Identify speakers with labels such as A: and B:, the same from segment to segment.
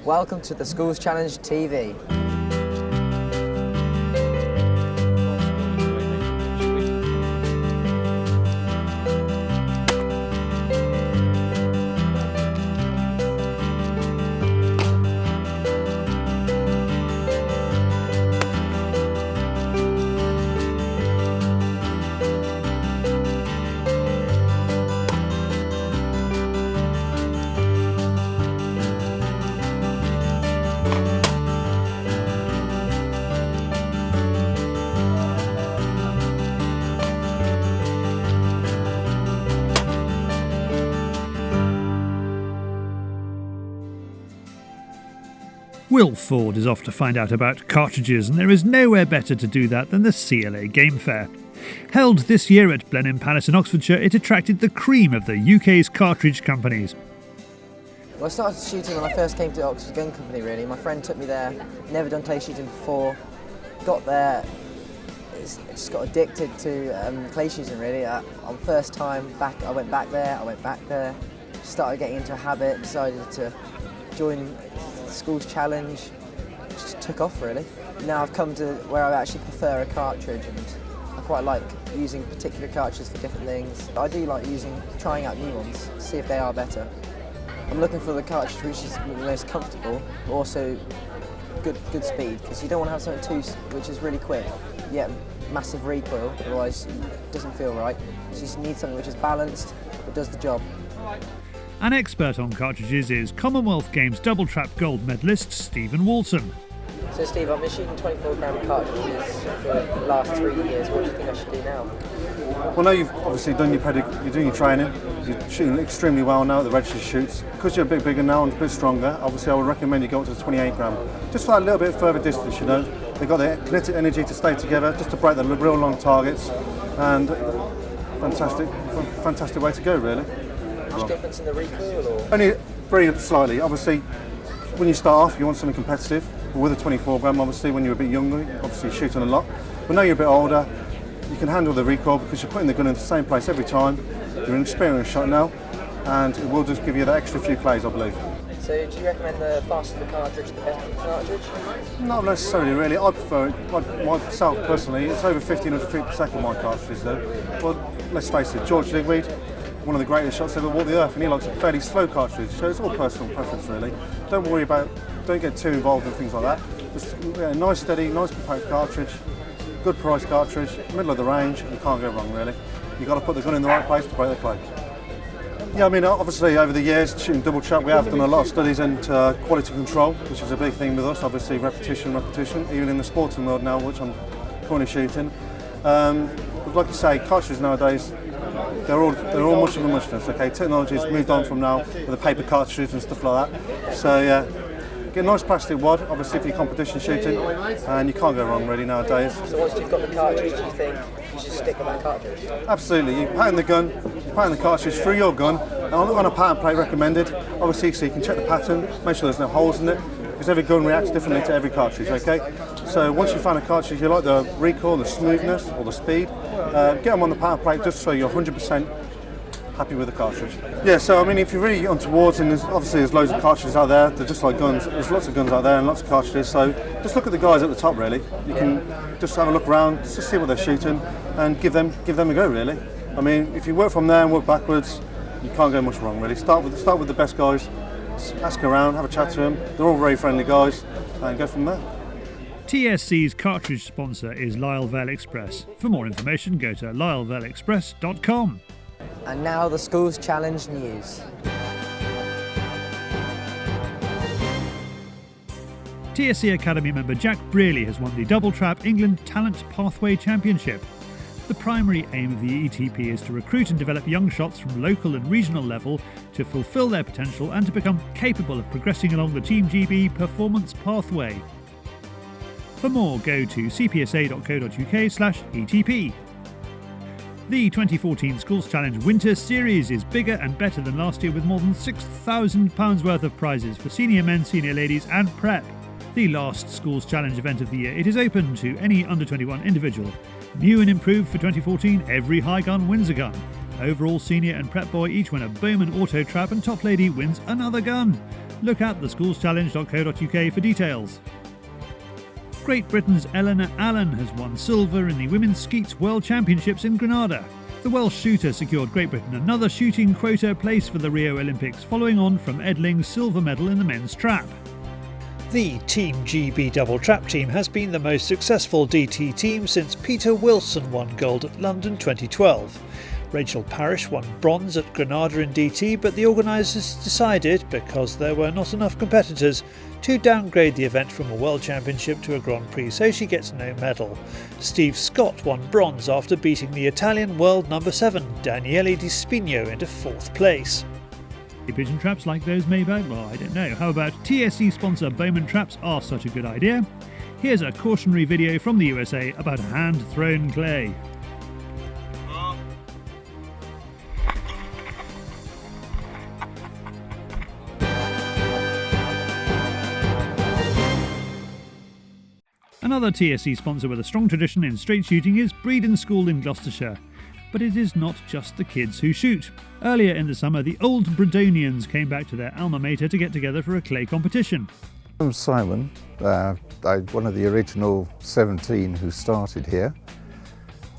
A: Welcome to the Schools Challenge TV.
B: Will Ford is off to find out about cartridges, and there is nowhere better to do that than the CLA Game Fair. Held this year at Blenheim Palace in Oxfordshire, it attracted the cream of the UK's cartridge companies.
A: Well, I started shooting when I first came to Oxford Gun Company, really. My friend took me there, never done clay shooting before. Got there, just got addicted to clay shooting, really. On first time back, I went back there, started getting into a habit, decided to join the Schools Challenge, just took off really. Now I've come to where I actually prefer a cartridge, and I quite like using particular cartridges for different things. I do like trying out new ones, see if they are better. I'm looking for the cartridge which is the most comfortable, but also good speed, because you don't want to have something which is really quick, yet massive recoil, otherwise it doesn't feel right. So you just need something which is balanced, but does the job.
B: An expert on cartridges is Commonwealth Games double trap gold medalist Stephen Walton.
A: So Steve, I've been shooting 24-gram cartridges for the last 3 years. What do you think I should do now?
C: Well, now you've obviously done you're doing your training, you're shooting extremely well now at the registered shoots. Because you're a bit bigger now and a bit stronger, obviously I would recommend you go up to the 28-gram. Just for that little bit further distance, you know. They've got the kinetic energy to stay together, just to break the real long targets, and fantastic way to go, really.
A: Much difference in the recoil, or?
C: Only very slightly. Obviously, when you start off, you want something competitive. But with a 24-gram, obviously, when you're a bit younger, obviously you're shooting a lot. But now you're a bit older, you can handle the recoil because you're putting the gun in the same place every time. You're an experienced shot now, and it will just give you that extra few plays, I believe.
A: So, do you recommend the faster the cartridge, the better the cartridge?
C: Not necessarily, really. I prefer it. Myself personally, it's over 1500 feet per second. My cartridges, though. Well, let's face it, George Digweed, one of the greatest shots ever walked the earth, and he likes a fairly slow cartridge, so it's all personal preference really. Don't get too involved in things like that. Just a nice, steady, nice compact cartridge, good price cartridge, middle of the range, you can't go wrong really. You've got to put the gun in the right place to break the clay. Yeah, I mean, obviously over the years, shooting double trap, we have done a lot of studies into quality control, which is a big thing with us, obviously repetition, even in the sporting world now, which I'm currently shooting. But like you say, cartridges nowadays, they're all much of a muchness. Okay, technology's moved on from now with the paper cartridges and stuff like that. So yeah, get a nice plastic wad, obviously for your competition shooting, and you can't go wrong really nowadays.
A: So once you've got the cartridge, do you think you should stick with that cartridge?
C: Absolutely. You pattern the gun, you pattern the cartridge through your gun, and on a pattern plate recommended, obviously, so you can check the pattern, make sure there's no holes in it, because every gun reacts differently to every cartridge, okay? So once you find a cartridge you like the recoil, the smoothness, or the speed, get them on the pattern plate just so you're 100% happy with the cartridge. Yeah, so I mean, if you're really untowards, and there's loads of cartridges out there, they're just like guns. There's lots of guns out there and lots of cartridges, so just look at the guys at the top really. You can just have a look around, just see what they're shooting, and give them a go really. I mean, if you work from there and work backwards, you can't go much wrong really. Start with the best guys, ask around, have a chat to them. They're all very friendly guys, and go from there.
B: TSC's cartridge sponsor is Lyle Vale Express. For more information, go to lylevaleexpress.com.
A: And now the Schools Challenge news.
B: TSC Academy member Jack Brearley has won the Double Trap England Talent Pathway Championship. The primary aim of the ETP is to recruit and develop young shots from local and regional level to fulfil their potential and to become capable of progressing along the Team GB performance pathway. For more, go to cpsa.co.uk/ETP. The 2014 Schools Challenge Winter Series is bigger and better than last year with more than £6,000 worth of prizes for senior men, senior ladies and prep. The last Schools Challenge event of the year, it is open to any under-21 individual. New and improved for 2014, every high gun wins a gun. Overall senior and prep boy each win a Bowman Auto Trap, and top lady wins another gun. Look at theschoolschallenge.co.uk for details. Great Britain's Eleanor Allen has won silver in the Women's Skeets World Championships in Grenada. The Welsh shooter secured Great Britain another shooting quota place for the Rio Olympics, following on from Edling's silver medal in the men's trap.
D: The Team GB double trap team has been the most successful DT team since Peter Wilson won gold at London 2012. Rachel Parrish won bronze at Grenada in DT, but the organisers decided, because there were not enough competitors, to downgrade the event from a World Championship to a Grand Prix, so she gets no medal. Steve Scott won bronze after beating the Italian world number 7, Daniele Di Spigno, into 4th place.
B: Pigeon traps like those made by, well, I don't know. How about TSC sponsor Bowman Traps are such a good idea? Here's a cautionary video from the USA about hand-thrown clay. Another TSC sponsor with a strong tradition in straight shooting is Breedon School in Gloucestershire. But it is not just the kids who shoot. Earlier in the summer, the old Bredonians came back to their alma mater to get together for a clay competition.
E: I'm Simon, I'm one of the original 17 who started here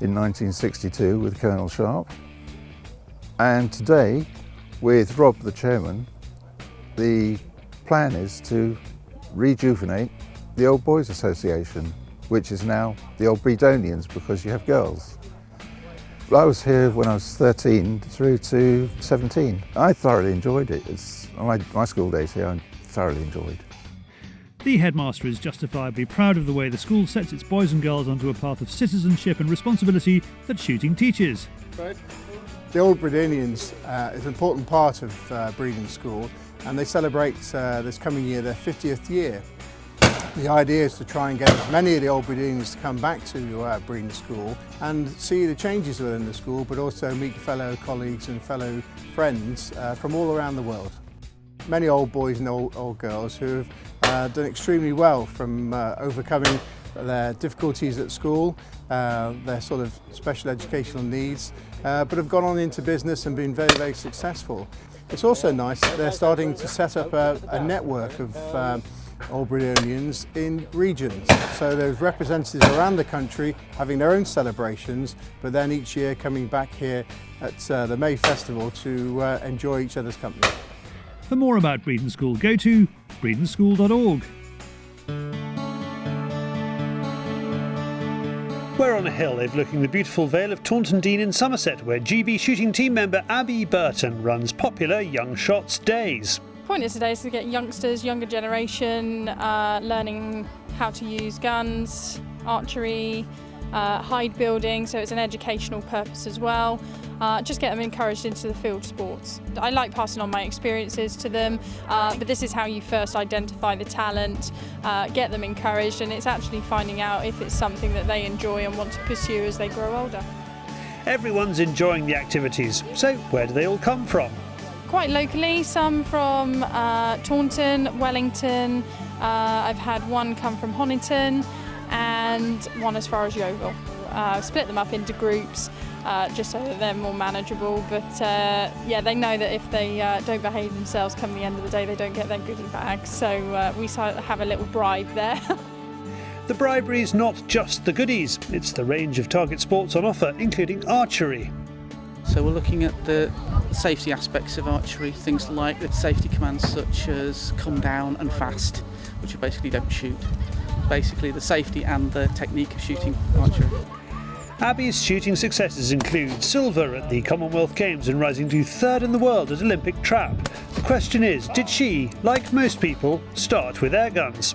E: in 1962 with Colonel Sharp. And today, with Rob, the chairman, the plan is to rejuvenate the Old Boys Association, which is now the Old Bredonians because you have girls. I was here when I was 13 through to 17. I thoroughly enjoyed it. My school days here I thoroughly enjoyed.
B: The headmaster is justifiably proud of the way the school sets its boys and girls onto a path of citizenship and responsibility that shooting teaches.
F: The Old Bredonians is an important part of Breedon School, and they celebrate this coming year their 50th year. The idea is to try and get as many of the Old Bredonians to come back to Breedon School and see the changes within the school, but also meet fellow colleagues and fellow friends from all around the world. Many old boys and old girls who have done extremely well from overcoming their difficulties at school, their sort of special educational needs, but have gone on into business and been very, very successful. It's also nice that they're starting to set up a network of Old Bredonians in regions. So there's representatives around the country having their own celebrations, but then each year coming back here at the May Festival to enjoy each other's company.
B: For more about Breedon School, go to breedonschool.org.
D: We're on a hill overlooking the beautiful Vale of Taunton Dean in Somerset, where GB shooting team member Abby Burton runs popular Young Shots Days.
G: The point of today is to get youngsters, younger generation, learning how to use guns, archery, hide building, so it's an educational purpose as well. Just get them encouraged into the field sports. I like passing on my experiences to them, but this is how you first identify the talent, get them encouraged, and it's actually finding out if it's something that they enjoy and want to pursue as they grow older.
D: Everyone's enjoying the activities, so where do they all come from?
G: Quite locally, some from Taunton, Wellington, I've had one come from Honiton and one as far as Yeovil. Split them up into groups just so that they're more manageable, but yeah, they know that if they don't behave themselves come the end of the day, they don't get their goodie bag, so we have a little bribe there.
D: The bribery's not just the goodies, it's the range of target sports on offer, including archery.
H: So we're looking at the safety aspects of archery, things like the safety commands such as come down and fast, which are basically don't shoot. Basically the safety and the technique of shooting archery.
D: Abby's shooting successes include silver at the Commonwealth Games and rising to 3rd in the world at Olympic trap. The question is, did she, like most people, start with air guns?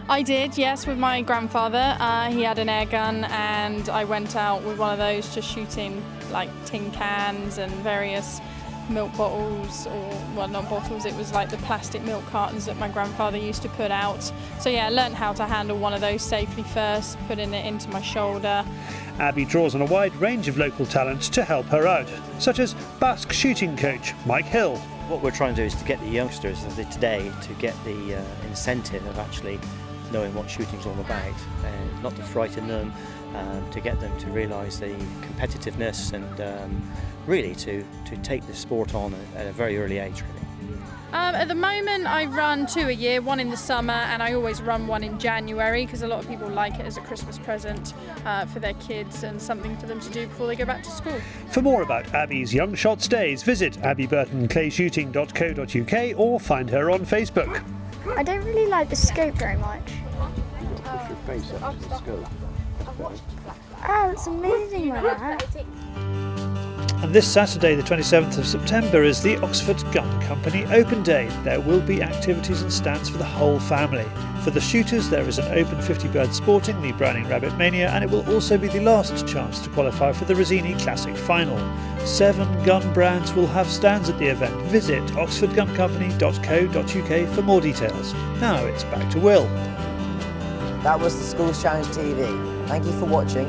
G: I did, yes, with my grandfather. He had an air gun and I went out with one of those just shooting like tin cans and various milk bottles, or well, not bottles, it was like the plastic milk cartons that my grandfather used to put out. So yeah, I learned how to handle one of those safely first, putting it into my shoulder.
D: Abby draws on a wide range of local talent to help her out, such as Basque shooting coach Mike Hill.
I: What we're trying to do is to get the youngsters of today to get the incentive of actually knowing what shooting's all about, and not to frighten them, to get them to realise the competitiveness and really to take the sport on at a very early age, really.
G: At the moment I run 2 a year, one in the summer, and I always run one in January because a lot of people like it as a Christmas present for their kids and something for them to do before they go back to school.
D: For more about Abby's Young Shots Days, visit abbyburtonclayshooting.co.uk or find her on Facebook.
J: I don't really like the scope very much.
E: Push your face up to the scope.
J: Oh, it's amazing like that.
D: And this Saturday, the 27th of September, is the Oxford Gun Company Open Day. There will be activities and stands for the whole family. For the shooters, there is an open 50-bird sporting, the Browning Rabbit Mania, and it will also be the last chance to qualify for the Rosini Classic Final. 7 gun brands will have stands at the event. Visit oxfordguncompany.co.uk for more details. Now it's back to Will.
A: That was the Schools Challenge TV. Thank you for watching.